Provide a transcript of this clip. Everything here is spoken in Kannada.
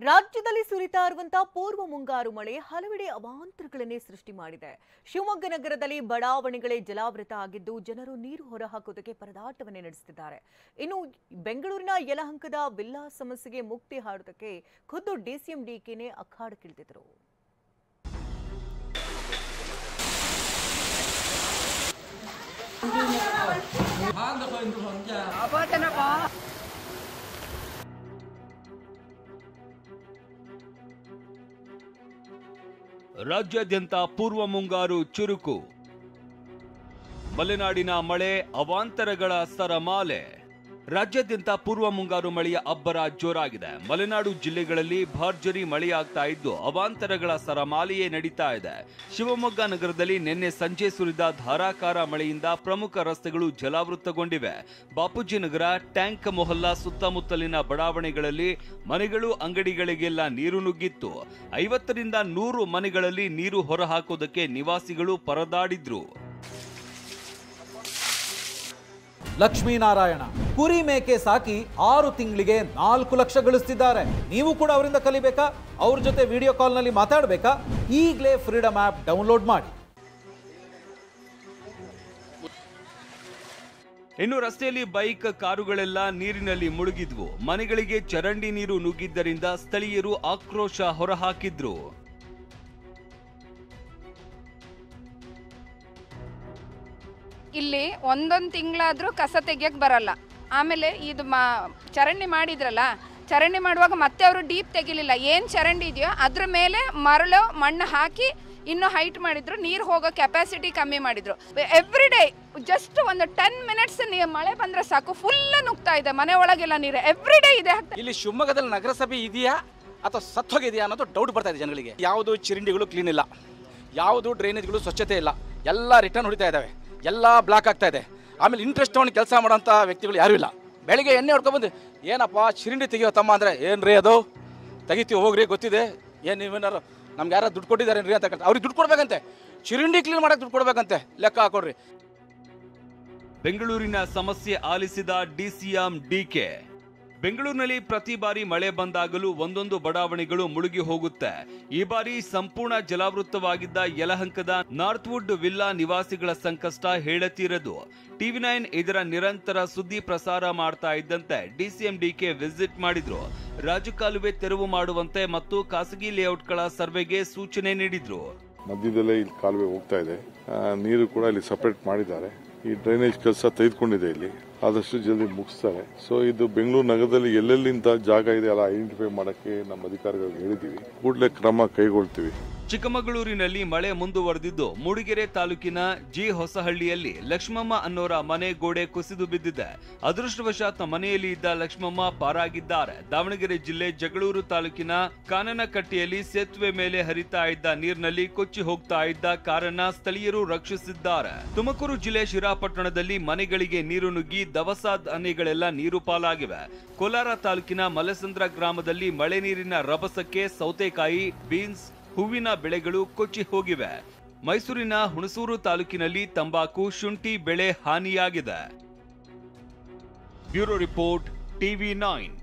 ರಾಜ್ಯದಲ್ಲಿ ಸುರಿತಾ ಇರುವಂತಹ ಪೂರ್ವ ಮುಂಗಾರು ಮಳೆ ಹಲವೆಡೆ ಅವಾಂತರಗಳನ್ನೇ ಸೃಷ್ಟಿ ಮಾಡಿದೆ. ಶಿವಮೊಗ್ಗ ನಗರದಲ್ಲಿ ಬಡಾವಣೆಗಳೇ ಜಲಾವೃತ ಆಗಿದ್ದು ಜನರು ನೀರು ಹೊರಹಾಕುವುದಕ್ಕೆ ಪರದಾಟವನ್ನೇ ನಡೆಸುತ್ತಿದ್ದಾರೆ. ಇನ್ನು ಬೆಂಗಳೂರಿನ ಯಲಹಂಕದ ವಿಲ್ಲಾ ಸಮಸ್ಯೆಗೆ ಮುಕ್ತಿ ಹಾಡುವುದಕ್ಕೆ ಖುದ್ದು ಡಿಸಿಎಂ ಡಿಕೆನೇ ಅಖಾಡಕ್ಕಿಳಿದಿದ್ದರು. ರಾಜ್ಯಾದ್ಯಂತ ಪೂರ್ವ ಮುಂಗಾರು ಚುರುಕು. ಮಲೆನಾಡಿನ ಮಳೆ ಅವಾಂತರಗಳ ಸರಮಾಲೆ. ರಾಜ್ಯಾದ್ಯಂತ ಪೂರ್ವ ಮುಂಗಾರು ಮಳೆಯ ಅಬ್ಬರ ಜೋರಾಗಿದೆ. ಮಲೆನಾಡು ಜಿಲ್ಲೆಗಳಲ್ಲಿ ಭರ್ಜರಿ ಮಳೆಯಾಗ್ತಾ ಇದ್ದು ಅವಾಂತರಗಳ ಸರಮಾಲೆಯೇ ನಡೀತಾ ಇದೆ. ಶಿವಮೊಗ್ಗ ನಗರದಲ್ಲಿ ನಿನ್ನೆ ಸಂಜೆ ಸುರಿದ ಧಾರಾಕಾರ ಮಳೆಯಿಂದ ಪ್ರಮುಖ ರಸ್ತೆಗಳು ಜಲಾವೃತಗೊಂಡಿವೆ. ಬಾಪೂಜಿ ನಗರ, ಟ್ಯಾಂಕ್ ಮೊಹಲ್ಲಾ ಸುತ್ತಮುತ್ತಲಿನ ಬಡಾವಣೆಗಳಲ್ಲಿ ಮನೆಗಳು, ಅಂಗಡಿಗಳಿಗೆಲ್ಲ ನೀರು ನುಗ್ಗಿತ್ತು. 50ರಿಂದ 100 ಮನೆಗಳಲ್ಲಿ ನೀರು ಹೊರಹಾಕೋದಕ್ಕೆ ನಿವಾಸಿಗಳು ಪರದಾಡಿದ್ರು. ಲಕ್ಷ್ಮೀನಾರಾಯಣ ಕುರಿ ಮೇಕೆ ಸಾಕಿ 6 ತಿಂಗಳಿಗೆ 4 ಲಕ್ಷ ಗಳಿಸ್ತಿದ್ದಾರೆ. ನೀವು ಕೂಡ ಅವರಿಂದ ಕಲಿಬೇಕಾ? ಅವ್ರ ಜೊತೆ ವಿಡಿಯೋ ಕಾಲ್ ನಲ್ಲಿ ಮಾತಾಡಬೇಕಾ? ಈಗಲೇ ಫ್ರೀಡಮ್ ಆಪ್ ಡೌನ್ಲೋಡ್ ಮಾಡಿ. ಇನ್ನು ರಸ್ತೆಯಲ್ಲಿ ಬೈಕ್, ಕಾರುಗಳೆಲ್ಲ ನೀರಿನಲ್ಲಿ ಮುಳುಗಿದ್ವು. ಮನೆಗಳಿಗೆ ಚರಂಡಿ ನೀರು ನುಗ್ಗಿದ್ದರಿಂದ ಸ್ಥಳೀಯರು ಆಕ್ರೋಶ ಹೊರಹಾಕಿದ್ರು. ಇಲ್ಲಿ ಒಂದೊಂದು ತಿಂಗಳಾದ್ರೂ ಕಸ ತೆಗಿಯಕ್ಕೆ ಬರಲ್ಲ. ಆಮೇಲೆ ಇದು ಚರಂಡಿ ಮಾಡಿದ್ರಲ್ಲ, ಚರಂಡಿ ಮಾಡುವಾಗ ಮತ್ತೆ ಅವರು ಡೀಪ್ ತೆಗಿಲಿಲ್ಲ. ಏನು ಚರಂಡಿ ಇದೆಯೋ ಅದ್ರ ಮೇಲೆ ಮರಳು ಮಣ್ಣು ಹಾಕಿ ಇನ್ನೂ ಹೈಟ್ ಮಾಡಿದ್ರು. ನೀರು ಹೋಗೋ ಕೆಪಾಸಿಟಿ ಕಮ್ಮಿ ಮಾಡಿದ್ರು. ಎವ್ರಿ ಡೇ ಜಸ್ಟ್ ಒಂದು 10 ಮಿನಿಟ್ಸ್ ಮಳೆ ಬಂದ್ರೆ ಸಾಕು, ಫುಲ್ ನುಗ್ತಾ ಇದೆ ಮನೆ ಒಳಗೆಲ್ಲ ನೀರು. ಎವ್ರಿ ಡೇ ಇದೆ. ಇಲ್ಲಿ ಶಿವಮೊಗ್ಗದಲ್ಲಿ ನಗರಸಭೆ ಇದೆಯಾ ಅಥವಾ ಸತ್ತೋಗಿದೆಯಾ ಅನ್ನೋದು ಡೌಟ್ ಬರ್ತಾ ಇದೆ ಜನಗಳಿಗೆ. ಯಾವುದು ಚರಂಡಿಗಳು ಕ್ಲೀನ್ ಇಲ್ಲ, ಯಾವುದು ಡ್ರೈನೇಜ್ಗಳು ಸ್ವಚ್ಛತೆ ಇಲ್ಲ, ಎಲ್ಲ ರಿಟರ್ನ್ ಹೊಡಿತಾ ಇದ್ದಾವೆ, ಎಲ್ಲ ಬ್ಲಾಕ್ ಆಗ್ತಾ ಇದೆ. ಆಮೇಲೆ ಇಂಟ್ರೆಸ್ಟ್ ತೊಗೊಂಡು ಕೆಲಸ ಮಾಡೋಂಥ ವ್ಯಕ್ತಿಗಳು ಯಾರೂ ಇಲ್ಲ. ಬೆಳಿಗ್ಗೆ ಎಣ್ಣೆ ಹೊಡ್ಕೊಬಂದು ಏನಪ್ಪ ಚರಂಡಿ ತೆಗಿಯೋ ತಮ್ಮ ಅಂದರೆ ಏನು ರೀ ಅದು ತೆಗಿತೀವಿ ಹೋಗ್ರಿ ಗೊತ್ತಿದೆ, ಏನು ನೀವೇನಾರು ನಮ್ಗೆ ಯಾರು ದುಡ್ಡು ಕೊಟ್ಟಿದ್ದಾರೆ ಅಂತ ಅವ್ರಿಗೆ ದುಡ್ಡು ಕೊಡ್ಬೇಕಂತೆ, ಚರಂಡಿ ಕ್ಲೀನ್ ಮಾಡೋಕೆ ದುಡ್ಡು ಕೊಡ್ಬೇಕಂತೆ, ಲೆಕ್ಕ ಹಾಕೊಡ್ರಿ. ಬೆಂಗಳೂರಿನ ಸಮಸ್ಯೆ ಆಲಿಸಿದ ಡಿಸಿಎಂ ಡಿಕೆ. ಬೆಂಗಳೂರಿನಲ್ಲಿ ಪ್ರತಿ ಬಾರಿ ಮಳೆ ಬಂದಾಗಲೂ ಒಂದೊಂದು ಬಡಾವಣೆಗಳು ಮುಳುಗಿ ಹೋಗುತ್ತೆ. ಈ ಬಾರಿ ಸಂಪೂರ್ಣ ಜಲಾವೃತವಾಗಿದ್ದ ಯಲಹಂಕದ ನಾರ್ತ್ವುಡ್ ವಿಲ್ಲಾ ನಿವಾಸಿಗಳ ಸಂಕಷ್ಟ ಹೇಳತೀರದು. TV9 ಇದರ ನಿರಂತರ ಸುದ್ದಿ ಪ್ರಸಾರ ಮಾಡ್ತಾ ಇದ್ದಂತೆ ಡಿಸಿಎಂ ಡಿಕೆ ವಿಸಿಟ್ ಮಾಡಿದ್ರು. ರಾಜಕಾಲುವೆ ತೆರವು ಮಾಡುವಂತೆ ಮತ್ತು ಖಾಸಗಿ ಲೇಔಟ್ಗಳ ಸರ್ವೆಗೆ ಸೂಚನೆ ನೀಡಿದ್ರು. ಮಧ್ಯದಲ್ಲೇ ಇಲ್ಲಿ ಕಾಲುವೆ ಹೋಗ್ತಾ ಇದೆ, ನೀರು ಕೂಡ ಇಲ್ಲಿ ಸಪರೇಟ್ ಮಾಡಿದ್ದಾರೆ. ಈ ಡ್ರೈನೇಜ್ ಕೆಲಸ ತೆಗೆದುಕೊಂಡಿದೆ, ಇಲ್ಲಿ ಆದಷ್ಟು ಜಲ್ದಿ ಮುಗಿಸ್ತಾರೆ. ಸೊ ಇದು ಬೆಂಗಳೂರು ನಗರದಲ್ಲಿ ಎಲ್ಲೆಲ್ಲಿಂದ ಜಾಗ ಇದೆ ಅಲ್ಲ ಐಡೆಂಟಿಫೈ ಮಾಡಕ್ಕೆ ನಮ್ಮ ಅಧಿಕಾರಿಗಳಿಗೆ ಹೇಳಿದೀವಿ, ಕೂಡಲೇ ಕ್ರಮ ಕೈಗೊಳ್ತೀವಿ. ಚಿಕ್ಕಮಗಳೂರಿನಲ್ಲಿ ಮಳೆ ಮುಂದುವರೆದಿದ್ದು ಮೂಡಿಗೆರೆ ತಾಲೂಕಿನ ಜಿ ಹೊಸಹಳ್ಳಿಯಲ್ಲಿ ಲಕ್ಷ್ಮಮ್ಮ ಅನ್ನೋರ ಮನೆ ಗೋಡೆ ಕುಸಿದು ಬಿದ್ದಿದೆ. ಅದೃಷ್ಟವಶಾತ್ ಮನೆಯಲ್ಲಿ ಇದ್ದ ಲಕ್ಷ್ಮಮ್ಮ ಪಾರಾಗಿದ್ದಾರೆ. ದಾವಣಗೆರೆ ಜಿಲ್ಲೆ ಜಗಳೂರು ತಾಲೂಕಿನ ಕಾನನಕಟ್ಟಿಯಲ್ಲಿ ಸೇತುವೆ ಮೇಲೆ ಹರಿತಾ ಇದ್ದ ನೀರಿನಲ್ಲಿ ಕೊಚ್ಚಿ ಹೋಗ್ತಾ ಇದ್ದ ಕಾರನ್ನ ಸ್ಥಳೀಯರು ರಕ್ಷಿಸಿದ್ದಾರೆ. ತುಮಕೂರು ಜಿಲ್ಲೆ ಶಿರಾಪಟ್ಟಣದಲ್ಲಿ ಮನೆಗಳಿಗೆ ನೀರು ನುಗ್ಗಿ ದವಸ ಧಾನ್ಯಗಳೆಲ್ಲ ನೀರು ಪಾಲಾಗಿವೆ. ಕೋಲಾರ ತಾಲೂಕಿನ ಮಲಸಂದ್ರ ಗ್ರಾಮದಲ್ಲಿ ಮಳೆ ನೀರಿನ ರಭಸಕ್ಕೆ ಸೌತೆಕಾಯಿ, ಬೀನ್ಸ್, ಹೂವಿನ ಬೆಳೆಗಳು ಕೊಚ್ಚಿ ಹೋಗಿವೆ. ಮೈಸೂರಿನ ಹುಣಸೂರು ತಾಲೂಕಿನಲ್ಲಿ ತಂಬಾಕು, ಶುಂಠಿ ಬೆಳೆ ಹಾನಿಯಾಗಿದೆ. Bureau report, TV9.